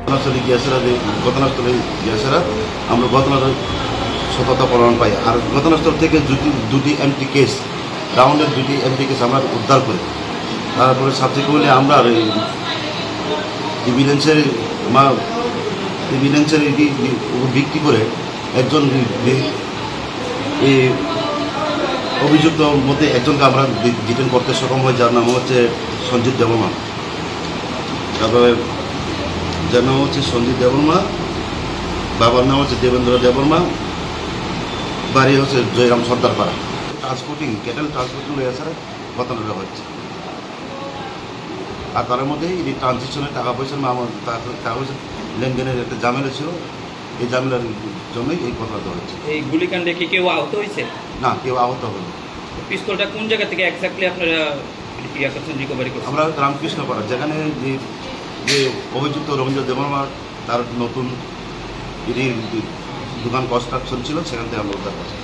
ঘটনাস্থলে গিয়েছিলাম, ঘটনাস্থলে গিয়েছিলাম আমরা ঘটনার সততা প্রমাণ পাই। আর ঘটনাস্থল থেকে দুটি এমটি কেস, রাউন্ডের দুটি এমটি কেস আমরা উদ্ধার করি। তারপরে সাবসিকুয়েন্টলি আমরা ইভিডেন্সের ভিত্তি করে একজন এই অভিযুক্ত মধ্যে একজনকে আমরা ডিটেন করতে সক্ষম হয়, যার নাম হচ্ছে সঞ্জিত দেববর্মা। তারপরে যার নাম হচ্ছে সঞ্জিত দেববর্মা, বাবার নাম হচ্ছে দেবেন্দ্র দেববর্মা, বাড়ি হচ্ছে জয়রাম সর্দারপাড়া। ক্যাটেল ট্রান্সপোর্টিং এছাড়া ঘটনাটা হচ্ছে। আর তার মধ্যে এই ট্রানজেকশনের টাকা পয়সার টাকা পয়সা লেনদেনের একটা ঝামেলা ছিল, এই ঝামেলার জন্যই এই ঘটনাটা হচ্ছে। এই গুলিকাণ্ডে কি কেউ আহত হয়েছে? না, কেউ আহত হলো। পিস্তলটা কোন জায়গা থেকে এক্স্যাক্টলি আপনারা রিকভারি করছেন? আমরা রামকৃষ্ণপাড়া, যেখানে যে অভিযুক্ত রবীন্দ্র দেববর্মা তার নতুন দোকান কনস্ট্রাকশন ছিল, সেখান থেকে আমরা উদ্ধার করছি।